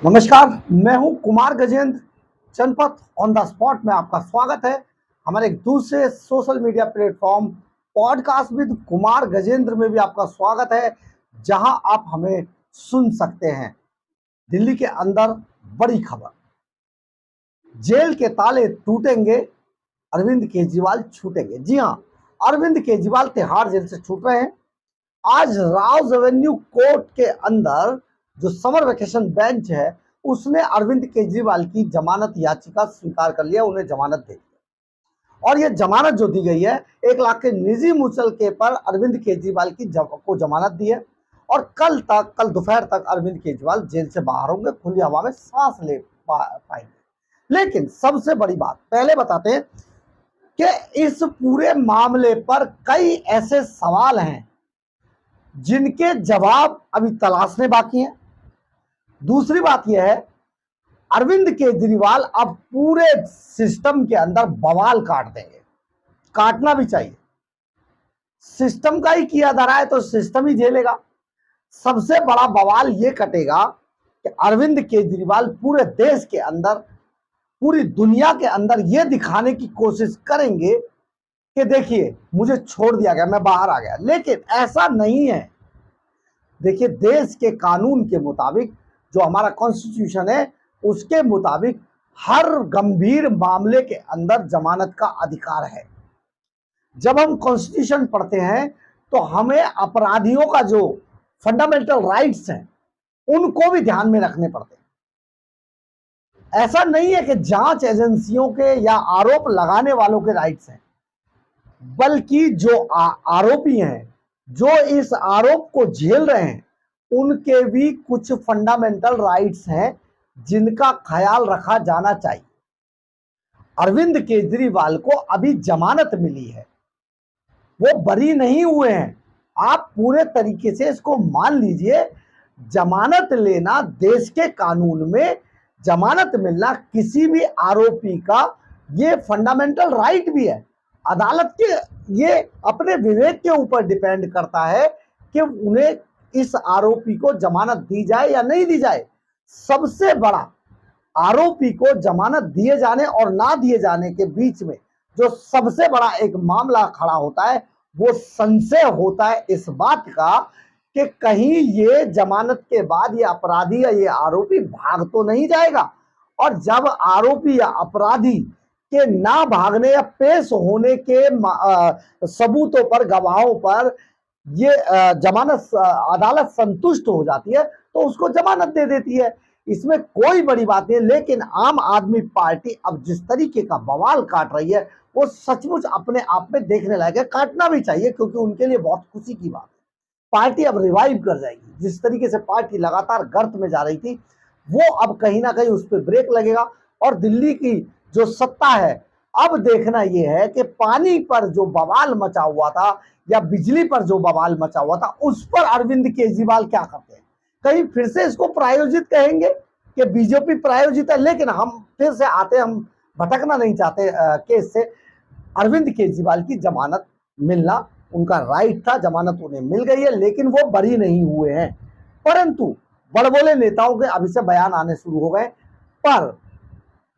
नमस्कार, मैं हूं कुमार गजेंद्र। जनपथ ऑन द स्पॉट में आपका स्वागत है। हमारे एक दूसरे social media platform podcast with Kumar Gajendra में भी आपका स्वागत है, जहां आप हमें सुन सकते हैं। दिल्ली के अंदर बड़ी खबर, जेल के ताले टूटेंगे, अरविंद केजरीवाल छूटेंगे। जी हां, अरविंद केजरीवाल तिहाड़ जेल से छूट रहे हैं। आज राउज एवेन्यू कोर्ट के अंदर जो समर वेकेशन बेंच है, उसने अरविंद केजरीवाल की जमानत याचिका स्वीकार कर लिया, उन्हें जमानत दे दी। और ये जमानत जो दी गई है, 1 लाख के निजी मुचलके पर अरविंद केजरीवाल को जमानत दी है। और कल दोपहर तक अरविंद केजरीवाल जेल से बाहर होंगे, खुली हवा में सांस ले पाएंगे। लेकिन सबसे बड़ी बात पहले बताते हैं कि इस पूरे मामले पर कई ऐसे सवाल हैं जिनके जवाब अभी तलाशने बाकी हैं। दूसरी बात यह है, अरविंद केजरीवाल अब पूरे सिस्टम के अंदर बवाल काट देंगे। काटना भी चाहिए, सिस्टम का ही किया धरा है तो सिस्टम ही झेलेगा। सबसे बड़ा बवाल यह कटेगा कि अरविंद केजरीवाल पूरे देश के अंदर, पूरी दुनिया के अंदर यह दिखाने की कोशिश करेंगे कि देखिए मुझे छोड़ दिया गया, मैं बाहर आ गया। लेकिन ऐसा नहीं है। देखिए, देश के कानून के मुताबिक, जो हमारा कॉन्स्टिट्यूशन है उसके मुताबिक, हर गंभीर मामले के अंदर जमानत का अधिकार है। जब हम कॉन्स्टिट्यूशन पढ़ते हैं तो हमें अपराधियों का जो फंडामेंटल राइट्स हैं उनको भी ध्यान में रखने पड़ते हैं। ऐसा नहीं है कि जांच एजेंसियों के या आरोप लगाने वालों के राइट्स हैं, बल्कि जो आरोपी हैं, जो इस आरोप को झेल रहे हैं, उनके भी कुछ फंडामेंटल राइट्स हैं जिनका ख्याल रखा जाना चाहिए। अरविंद केजरीवाल को अभी जमानत मिली है, वो बरी नहीं हुए हैं। आप पूरे तरीके से इसको मान लीजिए, जमानत लेना देश के कानून में, जमानत मिलना किसी भी आरोपी का ये फंडामेंटल राइट भी है। अदालत के ये अपने विवेक के ऊपर डिपेंड करता है कि उन्हें इस आरोपी को जमानत दी जाए या नहीं दी जाए। सबसे बड़ा, आरोपी को जमानत दिए जाने और ना दिए जाने के बीच में जो सबसे बड़ा एक मामला खड़ा होता है, वो संशय होता है इस बात का कि कहीं ये जमानत के बाद ये अपराधी या ये आरोपी भाग तो नहीं जाएगा। और जब आरोपी या अपराधी के ना भागने या पेश होने के सबूतों पर, गवाहों पर ये जमानत अदालत संतुष्ट हो जाती है तो उसको जमानत दे देती है। इसमें कोई बड़ी बात नहीं। लेकिन आम आदमी पार्टी अब जिस तरीके का बवाल काट रही है, वो सचमुच अपने आप में देखने लायक है। काटना भी चाहिए, क्योंकि उनके लिए बहुत खुशी की बात है। पार्टी अब रिवाइव कर जाएगी। जिस तरीके से पार्टी लगातार गर्त में जा रही थी, वो अब कहीं ना कहीं उस पर ब्रेक लगेगा। और दिल्ली की जो सत्ता है, अब देखना यह है कि पानी पर जो बवाल मचा हुआ था या बिजली पर जो बवाल मचा हुआ था, उस पर अरविंद केजरीवाल क्या करते हैं। कहीं फिर से इसको प्रायोजित कहेंगे कि बीजेपी प्रायोजित है। लेकिन हम फिर से आते, हम भटकना नहीं चाहते केस से। अरविंद केजरीवाल की जमानत मिलना उनका राइट था, जमानत उन्हें मिल गई है, लेकिन वो बरी नहीं हुए हैं। परंतु बड़बोले नेताओं के अभी से बयान आने शुरू हो गए। पर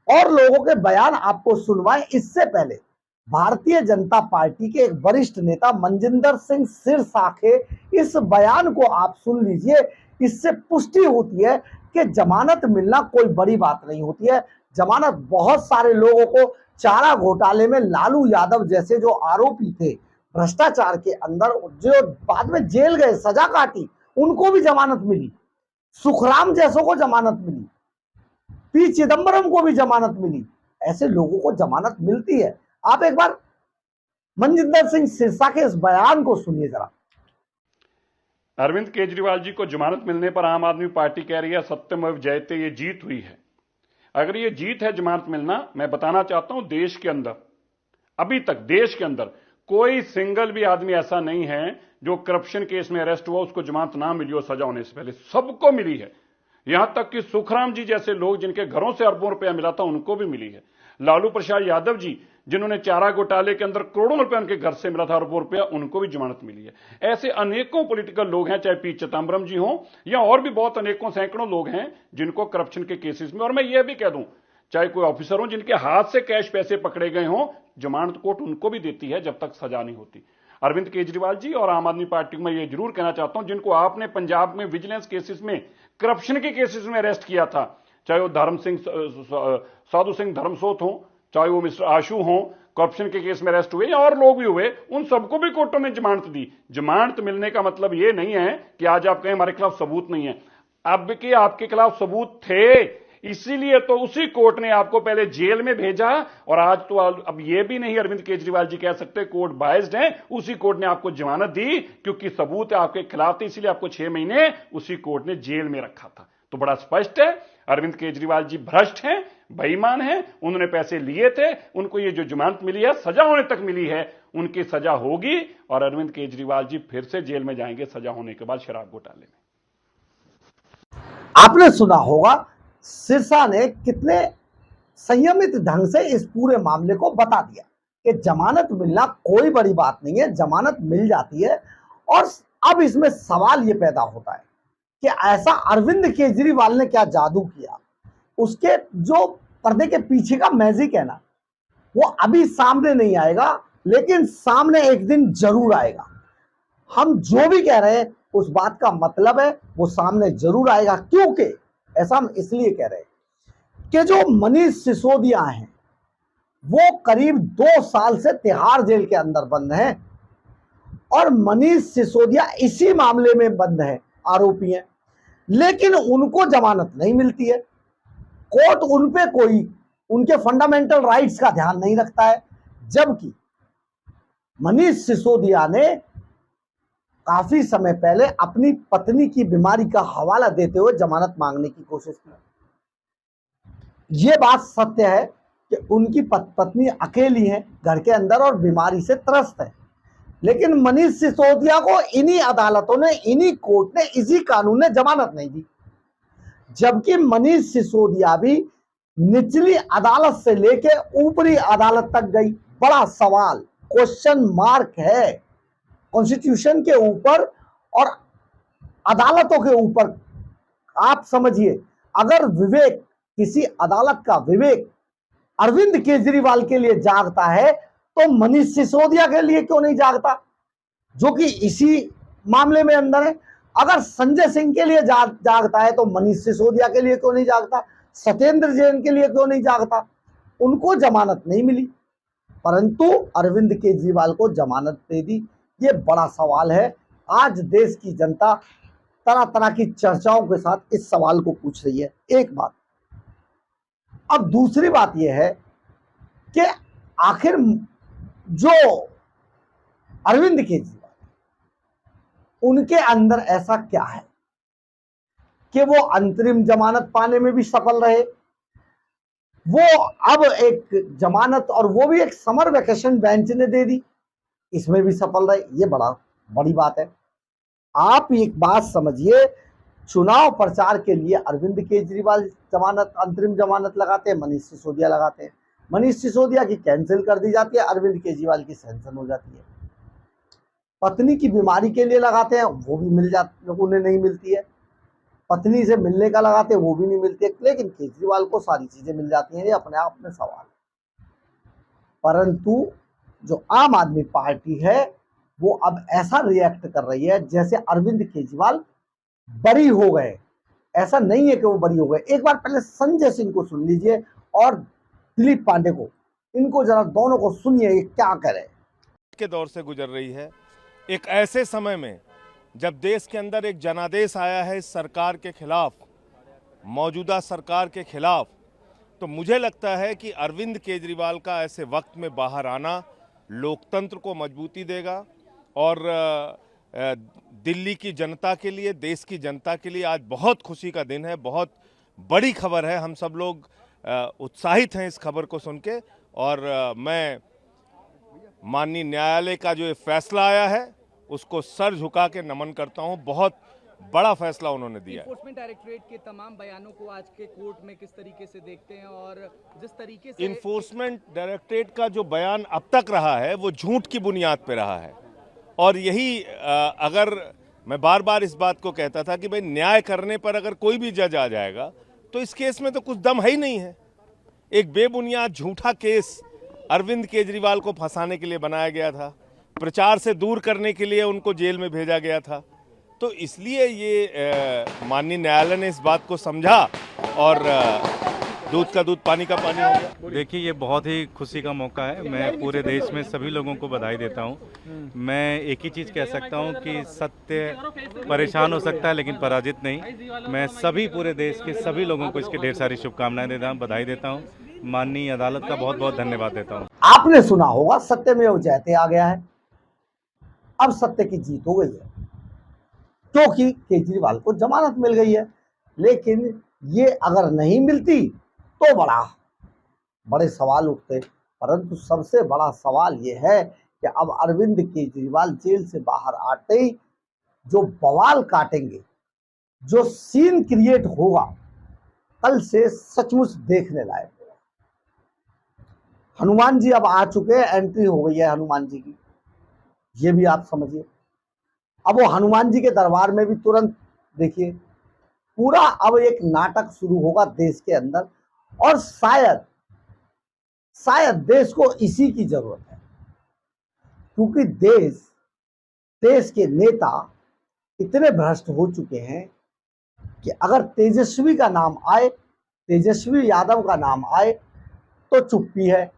और लोगों के बयान आपको सुनवाएं इससे पहले भारतीय जनता पार्टी के एक वरिष्ठ नेता मनजिंदर सिंह सिरसा के इस बयान को आप सुन लीजिए। इससे पुष्टि होती है कि जमानत मिलना कोई बड़ी बात नहीं होती है। जमानत बहुत सारे लोगों को, चारा घोटाले में लालू यादव जैसे जो आरोपी थे भ्रष्टाचार के अंदर, जो बाद में जेल गए, सजा काटी, उनको भी जमानत मिली। सुखराम जैसों को जमानत मिली, पी चिदंबरम को भी जमानत मिली। ऐसे लोगों को जमानत मिलती है। आप एक बार मनजिंदर सिंह सिरसा के इस बयान को सुनिए जरा। अरविंद केजरीवाल जी को जमानत मिलने पर आम आदमी पार्टी कह रही है सत्यमेव जयते, ये जीत हुई है। अगर ये जीत है जमानत मिलना, मैं बताना चाहता हूं, देश के अंदर अभी तक देश के अंदर कोई सिंगल भी आदमी ऐसा नहीं है जो करप्शन केस में अरेस्ट हुआ उसको जमानत ना मिली हो सजा होने से पहले। सबको मिली है। यहां तक कि सुखराम जी जैसे लोग जिनके घरों से अरबों रुपया मिला था, उनको भी मिली है। लालू प्रसाद यादव जी जिन्होंने चारा घोटाले के अंदर करोड़ों रुपए उनके घर से मिला था, अरबों रुपया, उनको भी जमानत मिली है। ऐसे अनेकों पॉलिटिकल लोग हैं, चाहे पी चिदम्बरम जी हों या और भी बहुत अनेकों सैकड़ों लोग हैं जिनको करप्शन के केसेस में, और मैं ये भी कह दूं, चाहे कोई ऑफिसर हो जिनके हाथ से कैश पैसे पकड़े गए हों, जमानत कोर्ट उनको भी देती है जब तक सजा नहीं होती। अरविंद केजरीवाल जी और आम आदमी पार्टी को मैं ये जरूर कहना चाहता हूं, जिनको आपने पंजाब में विजिलेंस केसेस में, करप्शन के केसेस में अरेस्ट किया था, चाहे वो साधु सिंह धर्मसोत हो, चाहे वो मिस्टर आशु हो, करप्शन के केस में अरेस्ट हुए या और लोग भी हुए, उन सबको भी कोर्टों में जमानत दी। जमानत मिलने का मतलब ये नहीं है कि आज आप कहें हमारे खिलाफ सबूत नहीं है। अब के आपके खिलाफ सबूत थे, इसीलिए तो उसी कोर्ट ने आपको पहले जेल में भेजा, और आज तो अब ये भी नहीं अरविंद केजरीवाल जी कह सकते कोर्ट बायस्ड है, उसी कोर्ट ने आपको जमानत दी क्योंकि सबूत आपके खिलाफ थे, इसीलिए आपको 6 महीने उसी कोर्ट ने जेल में रखा था। तो बड़ा स्पष्ट है, अरविंद केजरीवाल जी भ्रष्ट हैं, बेईमान हैं, उन्होंने पैसे लिए थे, उनको ये जो जमानत मिली है, सजा होने तक मिली है, उनकी सजा होगी और अरविंद केजरीवाल जी फिर से जेल में जाएंगे सजा होने के बाद शराब घोटाले में। आपने सुना होगा सिरसा ने कितने संयमित ढंग से इस पूरे मामले को बता दिया कि जमानत मिलना कोई बड़ी बात नहीं है, जमानत मिल जाती है। और अब इसमें सवाल यह पैदा होता है कि ऐसा अरविंद केजरीवाल ने क्या जादू किया, उसके जो पर्दे के पीछे का मैजिक है ना, वो अभी सामने नहीं आएगा, लेकिन सामने एक दिन जरूर आएगा। हम जो भी कह रहे हैं उस बात का मतलब है वो सामने जरूर आएगा, क्योंकि ऐसा हम इसलिए कह रहे हैं कि जो मनीष सिसोदिया हैं वो करीब 2 साल से तिहाड़ जेल के अंदर बंद हैं, और मनीष सिसोदिया इसी मामले में बंद है, आरोपी हैं, लेकिन उनको जमानत नहीं मिलती है। कोर्ट उन पे कोई उनके फंडामेंटल राइट्स का ध्यान नहीं रखता है, जबकि मनीष सिसोदिया ने काफी समय पहले अपनी पत्नी की बीमारी का हवाला देते हुए जमानत मांगने की कोशिश की। यह बात सत्य है कि उनकी पत्नी अकेली है घर के अंदर और बीमारी से त्रस्त है, लेकिन मनीष सिसोदिया को इन्हीं अदालतों ने, इन्हीं कोर्ट ने, इसी कानून ने जमानत नहीं दी, जबकि मनीष सिसोदिया भी निचली अदालत से लेके ऊपरी अदालत तक गई। बड़ा सवाल, क्वेश्चन मार्क है कॉन्स्टिट्यूशन के ऊपर और अदालतों के ऊपर। आप समझिए, अगर विवेक, किसी अदालत का विवेक अरविंद केजरीवाल के लिए जागता है तो मनीष सिसोदिया के लिए क्यों नहीं जागता, जो कि इसी मामले में अंदर है। अगर संजय सिंह के लिए जागता है तो मनीष सिसोदिया के लिए क्यों नहीं जागता, सत्येंद्र जैन के लिए क्यों नहीं जागता। उनको जमानत नहीं मिली, परंतु अरविंद केजरीवाल को जमानत दे दी। ये बड़ा सवाल है। आज देश की जनता तरह तरह की चर्चाओं के साथ इस सवाल को पूछ रही है। एक बात। अब दूसरी बात यह है कि आखिर जो अरविंद केजरीवाल, उनके अंदर ऐसा क्या है कि वो अंतरिम जमानत पाने में भी सफल रहे, वो अब एक जमानत, और वो भी एक समर वेकेशन बेंच ने दे दी, इसमें भी सफल रहे। ये बड़ी बात है। आप एक बात समझिए, चुनाव प्रचार के लिए अरविंद केजरीवाल जमानत, अंतरिम जमानत लगाते हैं, मनीष सिसोदिया लगाते हैं। मनीष सिसोदिया की कैंसिल कर दी जाती है, अरविंद केजरीवाल की सैंक्शन हो जाती है। पत्नी की बीमारी के लिए लगाते हैं, वो भी मिल जाती, उन्हें नहीं मिलती है। पत्नी से मिलने का लगाते हैं, वो भी नहीं मिलती है, लेकिन केजरीवाल को सारी चीजें मिल जाती हैं। ये अपने आप में सवाल। परंतु जो आम आदमी पार्टी है वो अब ऐसा रिएक्ट कर रही है जैसे अरविंद केजरीवाल बरी हो गए। ऐसा नहीं है कि वो बरी हो गए। एक बार पहले संजय सिंह को सुन लीजिए और दिलीप पांडे को, इनको जरा दोनों को सुनिए ये क्या करे। के दौर से गुजर रही है, एक ऐसे समय में जब देश के अंदर एक जनादेश आया है इस सरकार के खिलाफ, मौजूदा सरकार के खिलाफ, तो मुझे लगता है कि अरविंद केजरीवाल का ऐसे वक्त में बाहर आना लोकतंत्र को मजबूती देगा और दिल्ली की जनता के लिए, देश की जनता के लिए आज बहुत खुशी का दिन है, बहुत बड़ी खबर है। हम सब लोग उत्साहित हैं इस खबर को सुन के, और मैं माननीय न्यायालय का जो ये फैसला आया है उसको सर झुका के नमन करता हूं। बहुत बड़ा फैसला उन्होंने दिया है। इन्फोर्समेंट डायरेक्टरेट के तमाम बयानों को आज के कोर्ट में किस तरीके से देखते हैं, और जिस तरीके से इन्फोर्समेंट डायरेक्टरेट का जो बयान अब तक रहा है वो झूठ की बुनियाद पे रहा है। और यही अगर मैं बार बार इस बात को कहता था कि भाई न्याय करने पर अगर कोई भी जज आ जाएगा तो इस केस में तो कुछ दम है ही नहीं है। एक बेबुनियाद झूठा केस अरविंद केजरीवाल को फंसाने के लिए बनाया गया था, प्रचार से दूर करने के लिए उनको जेल में भेजा गया था। तो इसलिए ये माननीय न्यायालय ने इस बात को समझा और दूध का दूध पानी का पानी हो गया। देखिए, ये बहुत ही खुशी का मौका है। मैं पूरे देश में सभी लोगों को बधाई देता हूँ। मैं एक ही चीज़ कह सकता हूँ कि सत्य परेशान हो सकता है लेकिन पराजित नहीं। मैं सभी पूरे देश के सभी लोगों को इसकी ढेर सारी शुभकामनाएं देता हूँ, बधाई देता हूँ। माननीय अदालत का बहुत बहुत धन्यवाद देता हूँ। आपने सुना होगा सत्यमेव जयते आ गया है। अब सत्य की जीत हो गई है क्योंकि केजरीवाल को जमानत मिल गई है। लेकिन ये अगर नहीं मिलती तो बड़े सवाल उठते। परंतु सबसे बड़ा सवाल ये है कि अब अरविंद केजरीवाल जेल से बाहर आते ही जो बवाल काटेंगे, जो सीन क्रिएट होगा, कल से सचमुच देखने लायक। हनुमान जी अब आ चुके हैं, एंट्री हो गई है हनुमान जी की, ये भी आप समझिए। अब वो हनुमान जी के दरबार में भी तुरंत देखिए पूरा अब एक नाटक शुरू होगा देश के अंदर। और शायद देश को इसी की जरूरत है क्योंकि देश के नेता इतने भ्रष्ट हो चुके हैं कि अगर तेजस्वी का नाम आए, तेजस्वी यादव का नाम आए तो चुप्पी है।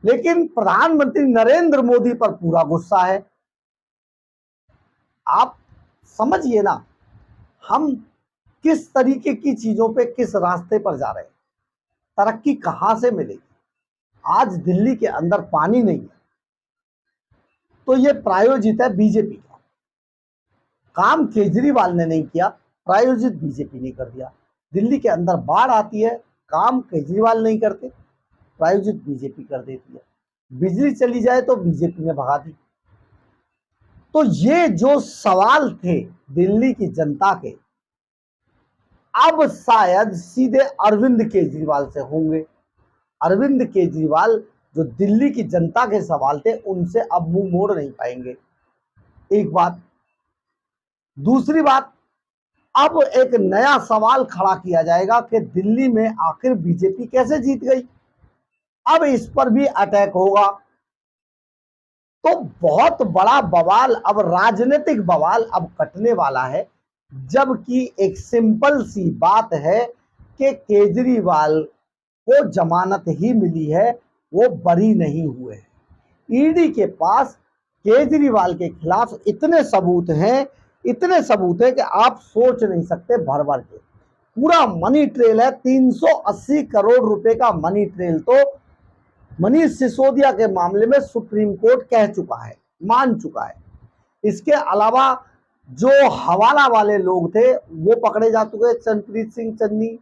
लेकिन प्रधानमंत्री नरेंद्र मोदी पर पूरा गुस्सा है। आप समझिए ना, हम किस तरीके की चीजों पे किस रास्ते पर जा रहे हैं। तरक्की कहां से मिलेगी? आज दिल्ली के अंदर पानी नहीं है तो ये प्रायोजित है बीजेपी का काम। केजरीवाल ने नहीं किया, प्रायोजित बीजेपी ने कर दिया। दिल्ली के अंदर बाढ़ आती है, काम केजरीवाल नहीं करते, प्रायोजित बीजेपी कर देती है। बिजली चली जाए तो बीजेपी ने भगा दी। तो ये जो सवाल थे दिल्ली की जनता के, अब शायद सीधे अरविंद केजरीवाल से होंगे। अरविंद केजरीवाल जो दिल्ली की जनता के सवाल थे उनसे अब मुंह मोड़ नहीं पाएंगे। एक बात। दूसरी बात, अब एक नया सवाल खड़ा किया जाएगा कि दिल्ली में आखिर बीजेपी कैसे जीत गई। अब इस पर भी अटैक होगा। तो बहुत बड़ा बवाल, अब राजनीतिक बवाल अब कटने वाला है। जबकि एक सिंपल सी बात है कि केजरीवाल को जमानत ही मिली है, वो बरी नहीं हुए। ईडी के पास केजरीवाल के खिलाफ इतने सबूत हैं कि आप सोच नहीं सकते। भर भर के पूरा मनी ट्रेल है। 380 करोड़ रुपए का मनी ट्रेल तो मनीष सिसोदिया के मामले में सुप्रीम कोर्ट कह चुका है, मान चुका है। इसके अलावा जो हवाला वाले लोग थे वो पकड़े जा चुके, चंद्रप्रीत सिंह चन्नी,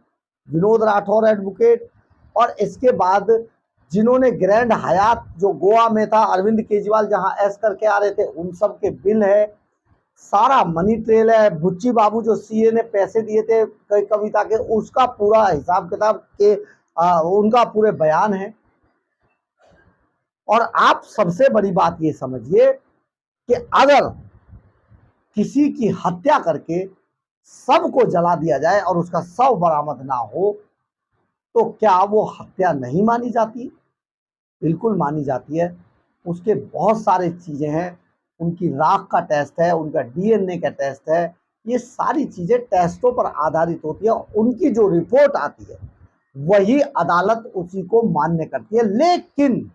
विनोद राठौर एडवोकेट, और इसके बाद जिन्होंने ग्रैंड हयात जो गोवा में था, अरविंद केजरीवाल जहां ऐश करके आ रहे थे, उन सब के बिल है। सारा मनी ट्रेल है। बुच्ची बाबू जो सीए ने पैसे दिए थे कविता के, उसका पूरा हिसाब किताब के उनका पूरे बयान है। और आप सबसे बड़ी बात ये समझिए कि अगर किसी की हत्या करके सबको जला दिया जाए और उसका शव बरामद ना हो तो क्या वो हत्या नहीं मानी जाती? बिल्कुल मानी जाती है। उसके बहुत सारे चीजें हैं, उनकी राख का टेस्ट है, उनका डीएनए का टेस्ट है, ये सारी चीजें टेस्टों पर आधारित होती है। उनकी जो रिपोर्ट आती है वही अदालत उसी को मान्य करती है। लेकिन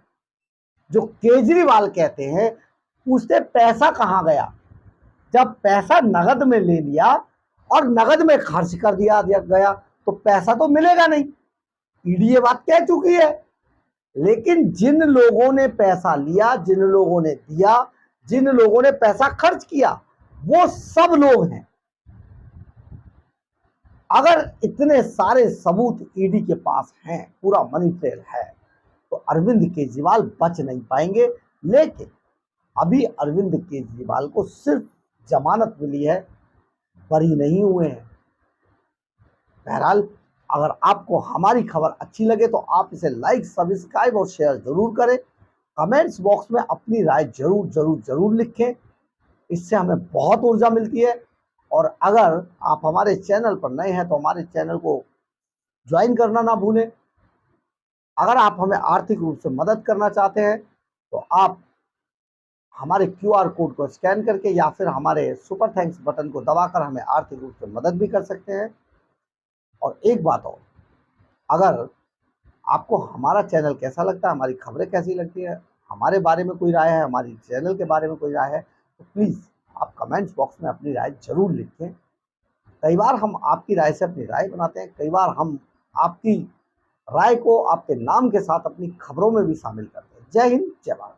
जो केजरीवाल कहते हैं, पूछते पैसा कहाँ गया? जब पैसा नगद में ले लिया और नगद में खर्च कर दिया गया तो पैसा तो मिलेगा नहीं। ईडी ये बात कह चुकी है। लेकिन जिन लोगों ने पैसा लिया, जिन लोगों ने दिया, जिन लोगों ने पैसा खर्च किया, वो सब लोग हैं। अगर इतने सारे सबूत ईडी के पास हैं, पूरा मनी ट्रेल है, तो अरविंद केजरीवाल बच नहीं पाएंगे। लेकिन अभी अरविंद केजरीवाल को सिर्फ जमानत मिली है बरी नहीं हुए हैं। बहरहाल, अगर आपको हमारी खबर अच्छी लगे तो आप इसे लाइक, सब्सक्राइब और शेयर जरूर करें। कमेंट्स बॉक्स में अपनी राय जरूर जरूर जरूर लिखें, इससे हमें बहुत ऊर्जा मिलती है। और अगर आप हमारे चैनल पर नए हैं तो हमारे चैनल को ज्वाइन करना ना भूलें। अगर आप हमें आर्थिक रूप से मदद करना चाहते हैं तो आप हमारे QR कोड को स्कैन करके या फिर हमारे सुपर थैंक्स बटन को दबाकर हमें आर्थिक रूप से मदद भी कर सकते हैं। और एक बात और, अगर आपको हमारा चैनल कैसा लगता है, हमारी खबरें कैसी लगती है, हमारे बारे में कोई राय है, हमारी चैनल के बारे में कोई राय है, तो प्लीज़ आप कमेंट्स बॉक्स में अपनी राय जरूर लिखें। कई बार हम आपकी राय से अपनी राय बनाते हैं, कई बार हम आपकी राय को आपके नाम के साथ अपनी खबरों में भी शामिल करते हैं। जय हिंद, जय भारत।